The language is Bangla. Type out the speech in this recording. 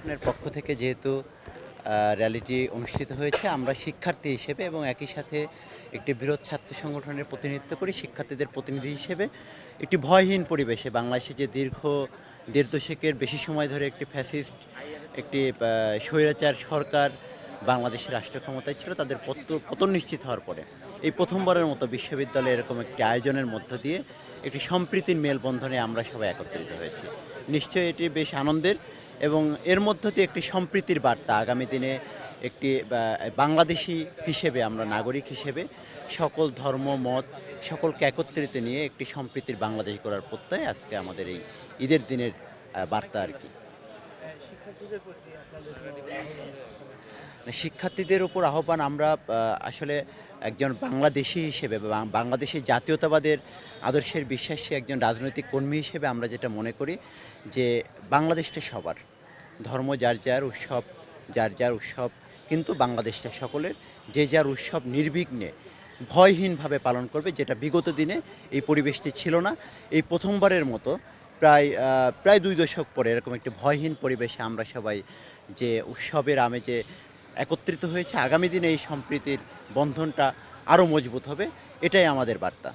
সংগঠনের পক্ষ থেকে যেহেতু র্যালিটি অনুষ্ঠিত হয়েছে, আমরা শিক্ষার্থী হিসেবে এবং একই সাথে একটি বৃহৎ ছাত্র সংগঠনের প্রতিনিধিত্ব করি। শিক্ষার্থীদের প্রতিনিধি হিসেবে একটি ভয়হীন পরিবেশে বাংলাদেশে যে দীর্ঘ দেড় দশকের বেশি সময় ধরে একটি ফ্যাসিস্ট একটি স্বৈরাচার সরকার বাংলাদেশের রাষ্ট্র ক্ষমতায় ছিল, তাদের পতন নিশ্চিত হওয়ার পরে এই প্রথমবারের মতো বিশ্ববিদ্যালয়ে এরকম একটি আয়োজনের মধ্য দিয়ে একটি সম্প্রীতির মেলবন্ধনে আমরা সবাই একত্রিত হয়েছি। নিশ্চয়ই এটি বেশ আনন্দের এবং এর মধ্য দিয়ে একটি সম্প্রীতির বার্তা আগামী দিনে একটি বাংলাদেশি হিসেবে, আমরা নাগরিক হিসেবে সকল ধর্ম মত সকলকে একত্রিত নিয়ে একটি সম্প্রীতির বাংলাদেশ গড়ার প্রত্যয় আজকে আমাদের এই ঈদের দিনের বার্তা আর কি। শিক্ষার্থীদের উপর আহ্বান, আমরা আসলে একজন বাংলাদেশী হিসেবে বা বাংলাদেশী জাতীয়তাবাদের আদর্শের বিশ্বাসী একজন রাজনৈতিক কর্মী হিসেবে আমরা যেটা মনে করি যে বাংলাদেশটা সবার, ধর্ম যার যার, উৎসব যার যার উৎসব, কিন্তু বাংলাদেশটা সকলের, যে যার উৎসব নির্বিঘ্নে ভয়হীনভাবে পালন করবে, যেটা বিগত দিনে এই পরিবেশটি ছিল না। এই প্রথমবারের মতো প্রায় ২ দশক পরে এরকম একটি ভয়হীন পরিবেশে আমরা সবাই যে উৎসবের আমেজে একত্রিত হয়েছে, আগামী দিনে এই সম্প্রীতির বন্ধনটা আরও মজবুত হবে, এটাই আমাদের বার্তা।